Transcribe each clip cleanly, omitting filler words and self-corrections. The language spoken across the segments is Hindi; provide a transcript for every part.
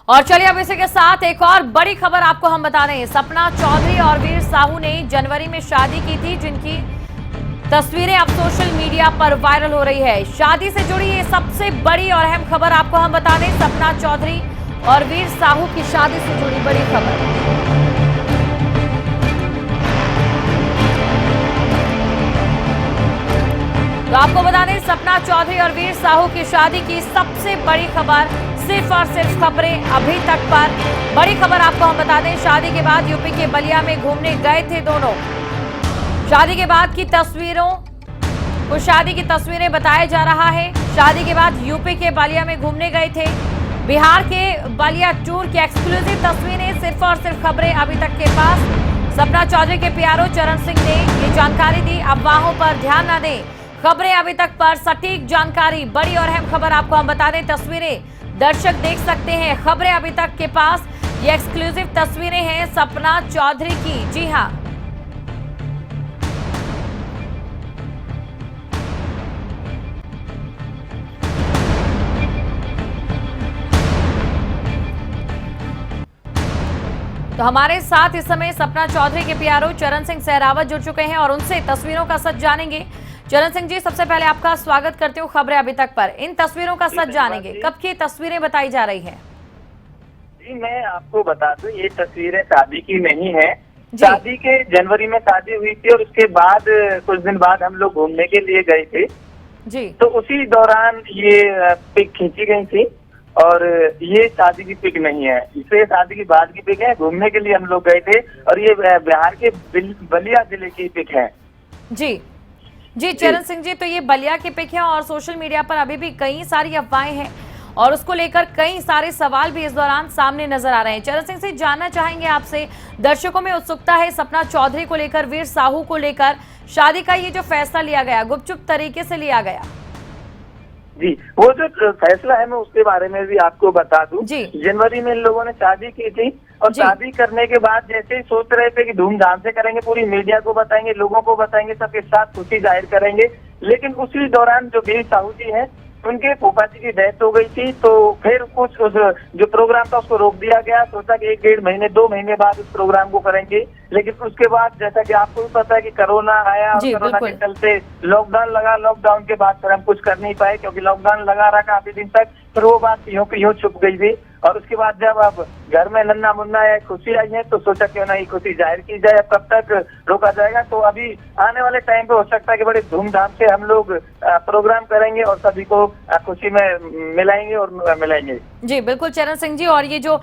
और चलिए अब इसी के साथ एक और बड़ी खबर आपको हम बता दें। सपना चौधरी और वीर साहू ने जनवरी में शादी की थी, जिनकी तस्वीरें अब सोशल मीडिया पर वायरल हो रही है। शादी से जुड़ी ये सबसे बड़ी और अहम खबर आपको हम बता दें। सपना चौधरी और वीर साहू की शादी से जुड़ी बड़ी खबर। तो आपको बता दें, सपना चौधरी और वीर साहू की शादी की सबसे बड़ी खबर, सिर्फ और सिर्फ खबरें अभी तक पर। बड़ी खबर आपको हम बता दें, शादी के बाद यूपी के बलिया में घूमने गए थे दोनों। शादी के बाद की तस्वीरों को शादी की तस्वीरें बताया जा रहा है। शादी के बाद यूपी के बलिया में घूमने गए थे। बिहार के बलिया टूर की एक्सक्लूसिव तस्वीरें, सिर्फ और सिर्फ खबरें अभी तक के पास। सपना चौधरी के प्यारो चरण सिंह ने ये जानकारी दी। अफवाहों पर ध्यान न दें, खबरें अभी तक पर, सटीक जानकारी। बड़ी और अहम खबर आपको हम बता दें, तस्वीरें दर्शक देख सकते हैं। खबरें अभी तक के पास, ये एक्सक्लूसिव तस्वीरें हैं सपना चौधरी की। जी हां, तो हमारे साथ इस समय सपना चौधरी के प्यारो चरण सिंह सहरावत जुड़ चुके हैं और उनसे तस्वीरों का सच जानेंगे। चरण सिंह जी, सबसे पहले आपका स्वागत करते हूँ खबरें अभी तक पर। इन तस्वीरों का सच जानेंगे, कब की तस्वीरें बताई जा रही है? जी, मैं आपको बता दूं, ये तस्वीरें शादी की नहीं है। शादी के जनवरी में शादी हुई थी और उसके बाद कुछ दिन बाद हम लोग घूमने के लिए गए थे जी। तो उसी दौरान ये पिक खींची गई थी और ये शादी की पिक नहीं है, इसे शादी की बाद की पिक है। घूमने के लिए हम लोग गए थे और ये बिहार के बलिया जिले की पिक है। जी जी चरण सिंह जी, तो ये बलिया की पिक है और सोशल मीडिया पर अभी भी कई सारी अफवाहें हैं और उसको लेकर कई सारे सवाल भी इस दौरान सामने नजर आ रहे हैं। चरण सिंह से जानना चाहेंगे आपसे, दर्शकों में उत्सुकता है सपना चौधरी को लेकर, वीर साहू को लेकर। शादी का ये जो फैसला लिया गया, गुपचुप तरीके से लिया गया। जी, वो जो फैसला है मैं उसके बारे में भी आपको बता दूं। जनवरी में इन लोगों ने शादी की थी और शादी करने के बाद जैसे ही सोच रहे थे कि धूमधाम से करेंगे, पूरी मीडिया को बताएंगे, लोगों को बताएंगे, सबके साथ खुशी जाहिर करेंगे, लेकिन उसी दौरान जो वीर साहू जी हैं उनके फूफा जी की डेथ हो गई थी। तो फिर कुछ जो प्रोग्राम था उसको रोक दिया गया। सोचा कि 1-1.5 महीने 2 महीने बाद उस प्रोग्राम को करेंगे, लेकिन उसके बाद जैसा कि आपको भी पता है कि कोरोना आया और कोरोना के चलते लॉकडाउन लगा। लॉकडाउन के बाद फिर हम कुछ कर नहीं पाए क्योंकि लॉकडाउन लगा रहा काफी दिन तक। फिर वो बात यूं की यूं छुप गई थी और उसके बाद जब अब घर में नन्ना मुन्ना या खुशी आई है तो सोचा क्यों ना ये खुशी जाहिर की जाए। अब कब तक रोका जाएगा? तो अभी आने वाले टाइम पे हो सकता है कि बड़े धूमधाम से हम लोग प्रोग्राम करेंगे और सभी को खुशी में मिलाएंगे और मिलाएंगे। जी बिल्कुल चरण सिंह जी, और ये जो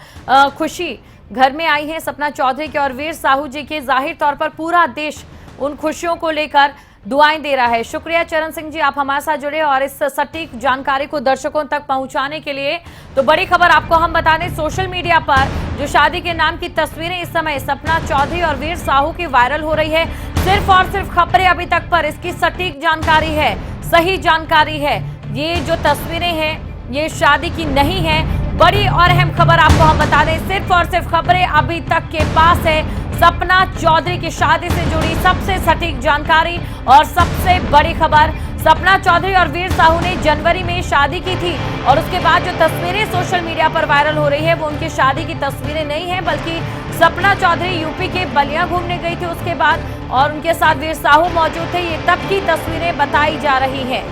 खुशी घर में आई है सपना चौधरी के और वीर साहू जी के, जाहिर तौर पर पूरा देश उन खुशियों को लेकर दुआएं दे रहा है। शुक्रिया चरण सिंह जी, आप हमारे साथ जुड़े और इस सटीक जानकारी को दर्शकों तक पहुंचाने के लिए। तो बड़ी खबर आपको हम बता दें, सोशल मीडिया पर जो शादी के नाम की तस्वीरें इस समय सपना चौधरी और वीर साहू की वायरल हो रही है। सिर्फ और सिर्फ खबरें अभी तक पर, इसकी सटीक जानकारी है, सही जानकारी है। ये जो तस्वीरें हैं ये शादी की नहीं है। बड़ी और अहम खबर आपको हम बता दें, सिर्फ और सिर्फ खबरें अभी तक के पास है। सपना चौधरी की शादी से जुड़ी सबसे सटीक जानकारी और सबसे बड़ी खबर, सपना चौधरी और वीर साहू ने जनवरी में शादी की थी और उसके बाद जो तस्वीरें सोशल मीडिया पर वायरल हो रही है वो उनकी शादी की तस्वीरें नहीं है, बल्कि सपना चौधरी यूपी के बलिया घूमने गई थी उसके बाद और उनके साथ वीर साहू मौजूद थे। ये तब की तस्वीरें बताई जा रही है।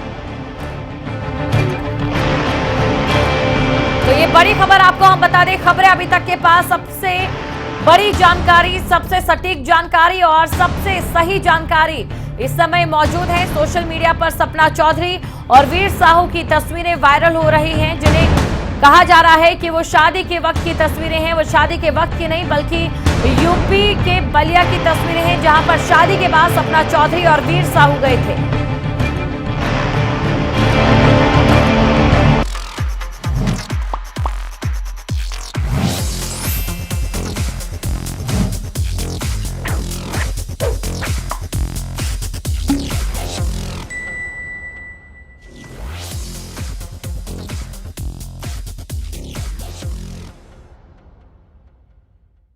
तो ये बड़ी खबर आपको हम बता दें, खबरें अभी तक के पास, सबसे बड़ी जानकारी, सबसे सटीक जानकारी और सबसे सही जानकारी इस समय मौजूद है सोशल मीडिया पर। सपना चौधरी और वीर साहू की तस्वीरें वायरल हो रही हैं, जिन्हें कहा जा रहा है कि वो शादी के वक्त की तस्वीरें हैं। वो शादी के वक्त की नहीं बल्कि यूपी के बलिया की तस्वीरें हैं, जहां पर शादी के बाद सपना चौधरी और वीर साहू गए थे।